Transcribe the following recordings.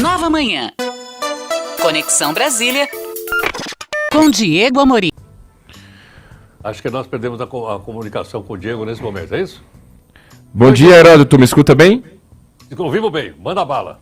Nova Manhã. Conexão Brasília com Diego Amorim. Acho que nós perdemos a comunicação com o Diego nesse momento, é isso? Bom dia, Heródoto. Me escuta bem? Ouvimos bem. Manda bala.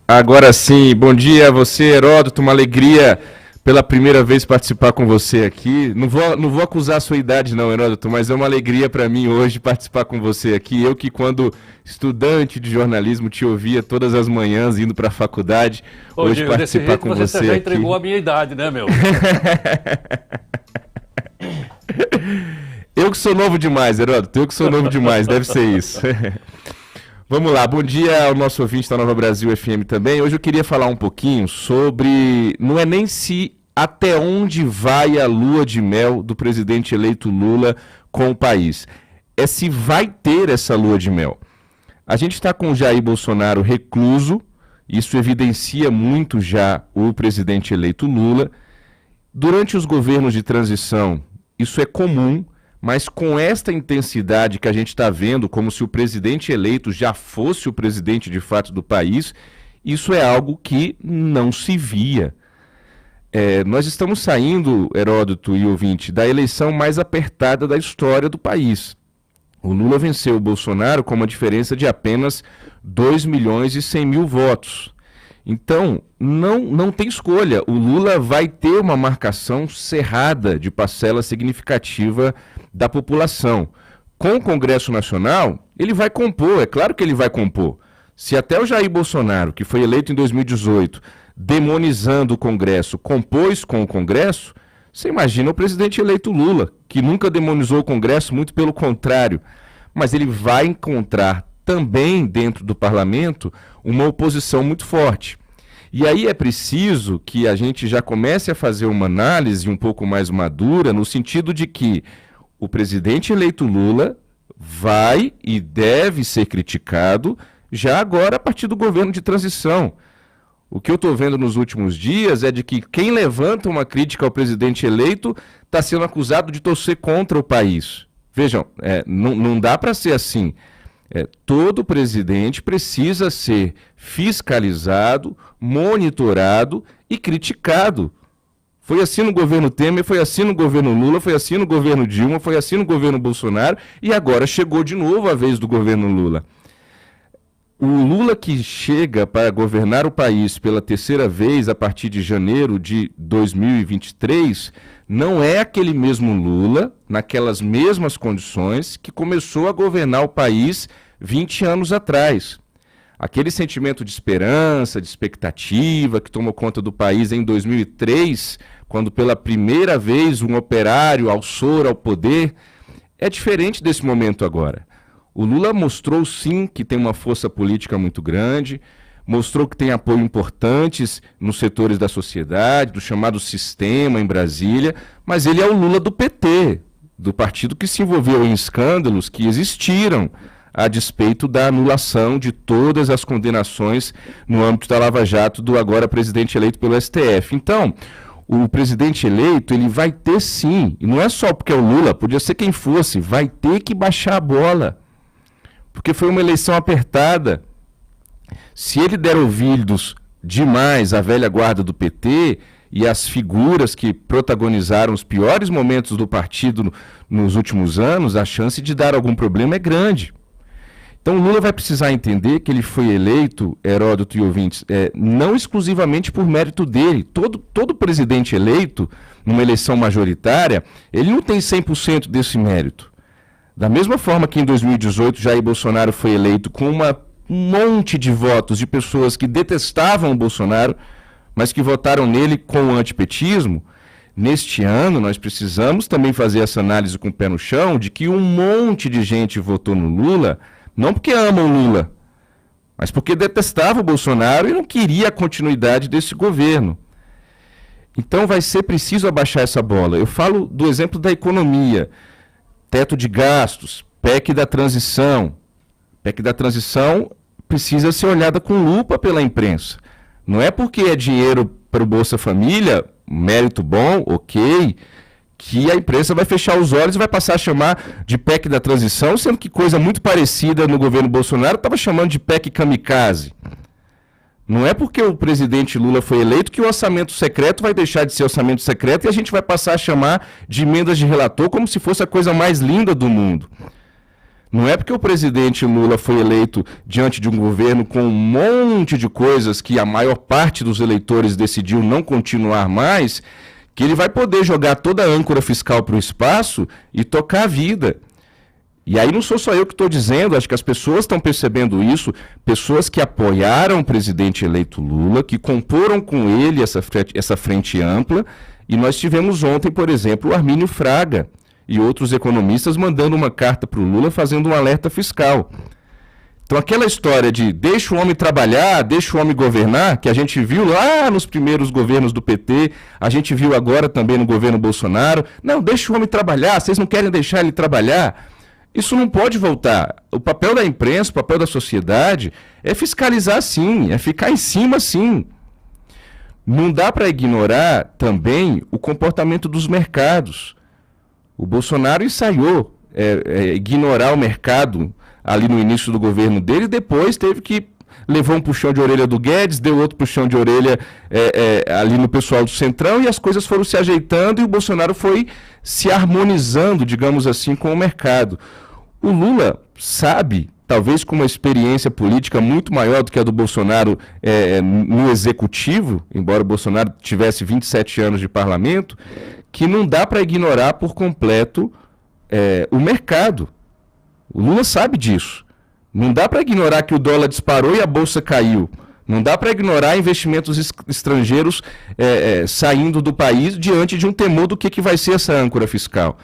Agora sim. Bom dia a você, Heródoto. Uma alegria pela primeira vez participar com você aqui. Não vou acusar a sua idade não, Heródoto, mas é uma alegria para mim hoje participar com você aqui. Eu que quando estudante de jornalismo te ouvia todas as manhãs indo para a faculdade, hoje Diego, participar com você aqui. Você já entregou a minha idade, né, meu? Eu que sou novo demais, Heródoto. Eu que sou novo demais, deve ser isso. Vamos lá, bom dia ao nosso ouvinte da Nova Brasil FM também. Hoje eu queria falar um pouquinho sobre, não é nem se até onde vai a lua de mel do presidente eleito Lula com o país, é se vai ter essa lua de mel. A gente está com o Jair Bolsonaro recluso, isso evidencia muito já o presidente eleito Lula. Durante os governos de transição, isso é comum, mas com esta intensidade que a gente está vendo, como se o presidente eleito já fosse o presidente de fato do país, isso é algo que não se via. Nós estamos saindo, Heródoto e ouvinte, da eleição mais apertada da história do país. O Lula venceu o Bolsonaro com uma diferença de apenas 2.100.000 votos. Então, não tem escolha. O Lula vai ter uma marcação cerrada de parcela significativa da população. Com o Congresso Nacional, ele vai compor, é claro que ele vai compor. Se até o Jair Bolsonaro, que foi eleito em 2018, demonizando o Congresso, compôs com o Congresso, você imagina o presidente eleito Lula, que nunca demonizou o Congresso, muito pelo contrário. Mas ele vai encontrar também dentro do parlamento uma oposição muito forte. E aí é preciso que a gente já comece a fazer uma análise um pouco mais madura, no sentido de que o presidente eleito Lula vai e deve ser criticado já agora a partir do governo de transição. O que eu estou vendo nos últimos dias é de que quem levanta uma crítica ao presidente eleito está sendo acusado de torcer contra o país. Vejam, não dá para ser assim. Todo presidente precisa ser fiscalizado, monitorado e criticado. Foi assim no governo Temer, foi assim no governo Lula, foi assim no governo Dilma, foi assim no governo Bolsonaro e agora chegou de novo a vez do governo Lula. O Lula que chega para governar o país pela terceira vez a partir de janeiro de 2023 não é aquele mesmo Lula, naquelas mesmas condições, que começou a governar o país 20 anos atrás. Aquele sentimento de esperança, de expectativa que tomou conta do país em 2003, quando pela primeira vez um operário alçou ao poder, é diferente desse momento agora. O Lula mostrou sim que tem uma força política muito grande, mostrou que tem apoio importantes nos setores da sociedade, do chamado sistema em Brasília, mas ele é o Lula do PT, do partido que se envolveu em escândalos que existiram a despeito da anulação de todas as condenações no âmbito da Lava Jato do agora presidente eleito pelo STF. Então, o presidente eleito, ele vai ter sim, e não é só porque é o Lula, podia ser quem fosse, vai ter que baixar a bola, porque foi uma eleição apertada. Se ele der ouvidos demais à velha guarda do PT e às figuras que protagonizaram os piores momentos do partido nos últimos anos, a chance de dar algum problema é grande. Então o Lula vai precisar entender que ele foi eleito, Heródoto e ouvintes, não exclusivamente por mérito dele. Todo presidente eleito, numa eleição majoritária, ele não tem 100% desse mérito. Da mesma forma que em 2018 Jair Bolsonaro foi eleito com um monte de votos de pessoas que detestavam o Bolsonaro, mas que votaram nele com o antipetismo, neste ano nós precisamos também fazer essa análise com o pé no chão de que um monte de gente votou no Lula, não porque ama o Lula, mas porque detestava o Bolsonaro e não queria a continuidade desse governo. Então vai ser preciso abaixar essa bola. Eu falo do exemplo da economia, teto de gastos, PEC da transição. PEC da transição precisa ser olhada com lupa pela imprensa. Não é porque é dinheiro para o Bolsa Família, mérito bom, ok, que a imprensa vai fechar os olhos e vai passar a chamar de PEC da transição, sendo que coisa muito parecida no governo Bolsonaro estava chamando de PEC kamikaze. Não é porque o presidente Lula foi eleito que o orçamento secreto vai deixar de ser orçamento secreto e a gente vai passar a chamar de emendas de relator como se fosse a coisa mais linda do mundo. Não é porque o presidente Lula foi eleito diante de um governo com um monte de coisas que a maior parte dos eleitores decidiu não continuar mais, que ele vai poder jogar toda a âncora fiscal para o espaço e tocar a vida. E aí não sou só eu que estou dizendo, acho que as pessoas estão percebendo isso, pessoas que apoiaram o presidente eleito Lula, que comporam com ele essa frente ampla, e nós tivemos ontem, por exemplo, o Armínio Fraga e outros economistas mandando uma carta para o Lula fazendo um alerta fiscal. Então aquela história de deixa o homem trabalhar, deixa o homem governar, que a gente viu lá nos primeiros governos do PT, a gente viu agora também no governo Bolsonaro, não, deixa o homem trabalhar, vocês não querem deixar ele trabalhar. Isso não pode voltar. O papel da imprensa, o papel da sociedade é fiscalizar sim, é ficar em cima sim. Não dá para ignorar também o comportamento dos mercados. O Bolsonaro ensaiou ignorar o mercado ali no início do governo dele, depois teve que levou um puxão de orelha do Guedes, deu outro puxão de orelha ali no pessoal do Centrão, e as coisas foram se ajeitando e o Bolsonaro foi se harmonizando, digamos assim, com o mercado. O Lula sabe, talvez com uma experiência política muito maior do que a do Bolsonaro no executivo, embora o Bolsonaro tivesse 27 anos de parlamento, que não dá para ignorar por completo o mercado. O Lula sabe disso. Não dá para ignorar que o dólar disparou e a bolsa caiu. Não dá para ignorar investimentos estrangeiros saindo do país diante de um temor do que vai ser essa âncora fiscal.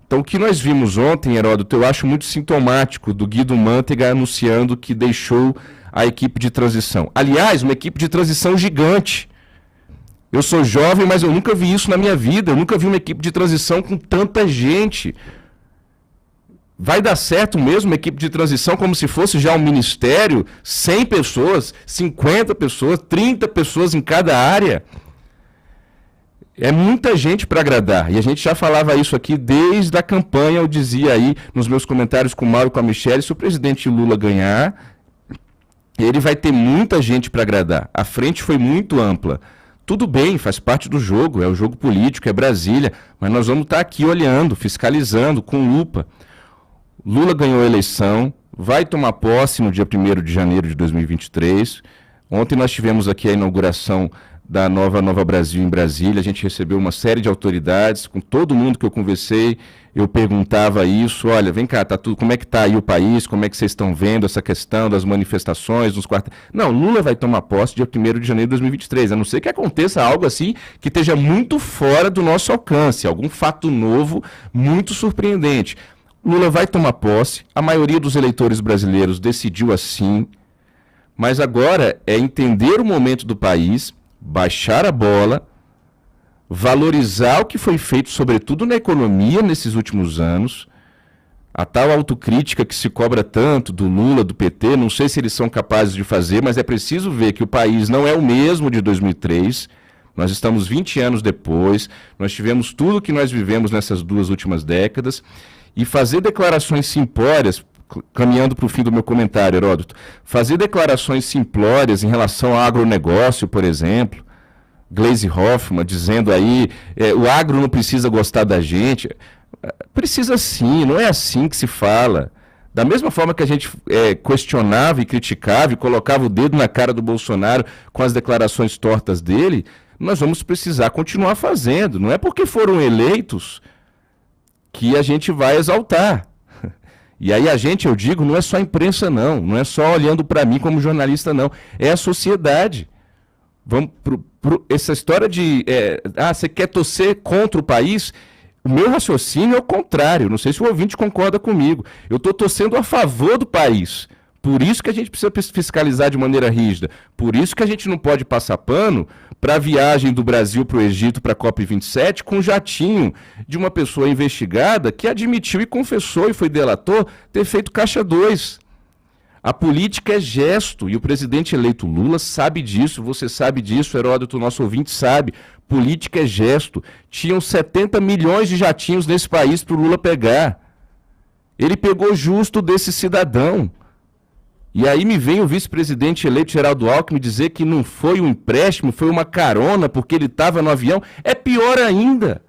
Então, o que nós vimos ontem, Heródoto, eu acho muito sintomático do Guido Mantega anunciando que deixou a equipe de transição. Aliás, uma equipe de transição gigante. Eu sou jovem, mas eu nunca vi isso na minha vida. Eu nunca vi uma equipe de transição com tanta gente. Vai dar certo mesmo uma equipe de transição como se fosse já um ministério? 100 pessoas, 50 pessoas, 30 pessoas em cada área? É muita gente para agradar. E a gente já falava isso aqui desde a campanha. Eu dizia aí nos meus comentários com o Mauro e com a Michelle, se o presidente Lula ganhar, ele vai ter muita gente para agradar. A frente foi muito ampla. Tudo bem, faz parte do jogo, é o jogo político, é Brasília, mas nós vamos estar aqui olhando, fiscalizando, com lupa. Lula ganhou a eleição, vai tomar posse no dia 1º de janeiro de 2023. Ontem nós tivemos aqui a inauguração da Nova Brasil em Brasília, a gente recebeu uma série de autoridades, com todo mundo que eu conversei, eu perguntava isso, olha, vem cá, como é que está aí o país, como é que vocês estão vendo essa questão das manifestações, dos quartéis... Não, Lula vai tomar posse dia 1º de janeiro de 2023, a não ser que aconteça algo assim que esteja muito fora do nosso alcance, algum fato novo, muito surpreendente. Lula vai tomar posse, a maioria dos eleitores brasileiros decidiu assim, mas agora é entender o momento do país, baixar a bola, valorizar o que foi feito, sobretudo na economia nesses últimos anos, a tal autocrítica que se cobra tanto do Lula, do PT, não sei se eles são capazes de fazer, mas é preciso ver que o país não é o mesmo de 2003, nós estamos 20 anos depois, nós tivemos tudo o que nós vivemos nessas 2 últimas décadas, e fazer declarações simplórias, caminhando para o fim do meu comentário, Heródoto, fazer declarações simplórias em relação ao agronegócio, por exemplo, Gleisi Hoffmann dizendo aí, o agro não precisa gostar da gente, precisa sim, não é assim que se fala. Da mesma forma que a gente questionava e criticava e colocava o dedo na cara do Bolsonaro com as declarações tortas dele, nós vamos precisar continuar fazendo. Não é porque foram eleitos que a gente vai exaltar. E aí a gente, eu digo, não é só a imprensa não é só olhando para mim como jornalista não, é a sociedade. Vamos essa história de, você quer torcer contra o país? O meu raciocínio é o contrário, não sei se o ouvinte concorda comigo. Eu estou torcendo a favor do país. Por isso que a gente precisa fiscalizar de maneira rígida. Por isso que a gente não pode passar pano para a viagem do Brasil para o Egito para a COP27 com um jatinho de uma pessoa investigada que admitiu e confessou e foi delator ter feito caixa 2. A política é gesto e o presidente eleito Lula sabe disso, você sabe disso, Heródoto, nosso ouvinte sabe. Política é gesto. Tinham 70 milhões de jatinhos nesse país para o Lula pegar. Ele pegou justo desse cidadão. E aí me vem o vice-presidente eleito Geraldo Alckmin dizer que não foi um empréstimo, foi uma carona porque ele estava no avião. É pior ainda.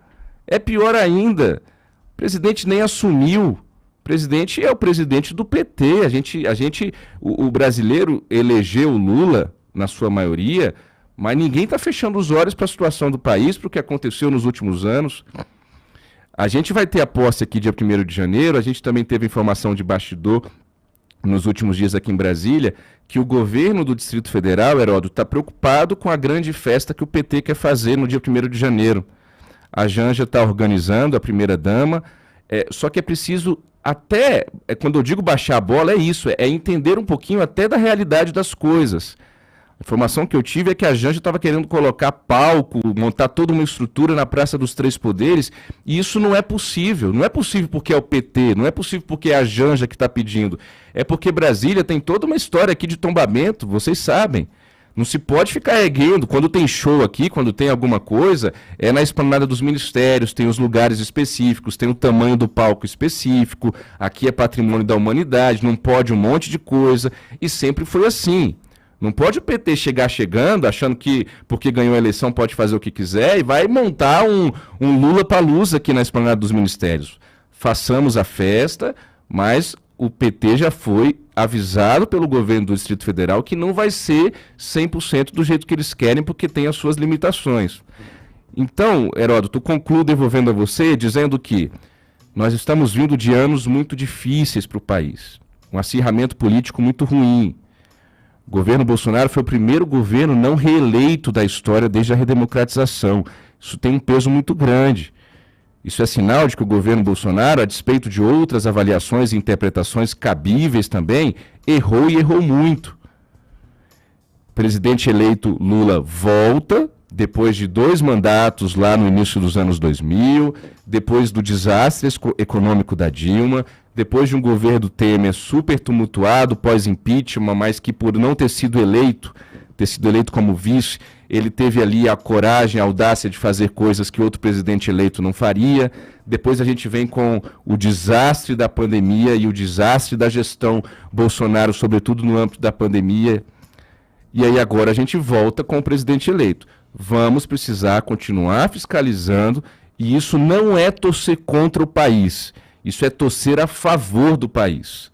É pior ainda. O presidente nem assumiu. O presidente é o presidente do PT. O brasileiro elegeu o Lula, na sua maioria, mas ninguém está fechando os olhos para a situação do país, para o que aconteceu nos últimos anos. A gente vai ter a posse aqui dia 1º de janeiro, a gente também teve informação de bastidor nos últimos dias aqui em Brasília, que o governo do Distrito Federal, Heródoto, está preocupado com a grande festa que o PT quer fazer no dia 1º de janeiro. A Janja está organizando, a primeira-dama, só que é preciso até, quando eu digo baixar a bola, é isso, é entender um pouquinho até da realidade das coisas. A informação que eu tive é que a Janja estava querendo colocar palco, montar toda uma estrutura na Praça dos Três Poderes, e isso não é possível. Não é possível porque é o PT, não é possível porque é a Janja que está pedindo. É porque Brasília tem toda uma história aqui de tombamento, vocês sabem. Não se pode ficar erguendo. Quando tem show aqui, quando tem alguma coisa, é na esplanada dos ministérios, tem os lugares específicos, tem o tamanho do palco específico, aqui é patrimônio da humanidade, não pode um monte de coisa, e sempre foi assim. Não pode o PT chegar chegando, achando que porque ganhou a eleição pode fazer o que quiser e vai montar um Lula-palusa aqui na esplanada dos ministérios. Façamos a festa, mas o PT já foi avisado pelo governo do Distrito Federal que não vai ser 100% do jeito que eles querem, porque tem as suas limitações. Então, Heródoto, concluo devolvendo a você dizendo que nós estamos vindo de anos muito difíceis para o país. Um acirramento político muito ruim. O governo Bolsonaro foi o primeiro governo não reeleito da história desde a redemocratização. Isso tem um peso muito grande. Isso é sinal de que o governo Bolsonaro, a despeito de outras avaliações e interpretações cabíveis também, errou e errou muito. O presidente eleito Lula volta, depois de 2 mandatos lá no início dos anos 2000, depois do desastre econômico da Dilma, depois de um governo Temer super tumultuado, pós-impeachment, mas que por não ter sido eleito como vice, ele teve ali a coragem, a audácia de fazer coisas que outro presidente eleito não faria. Depois a gente vem com o desastre da pandemia e o desastre da gestão Bolsonaro, sobretudo no âmbito da pandemia. E aí agora a gente volta com o presidente eleito. Vamos precisar continuar fiscalizando, e isso não é torcer contra o país. Isso é torcer a favor do país.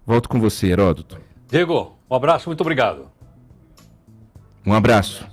Volto com você, Heródoto. Diego, um abraço, muito obrigado. Um abraço.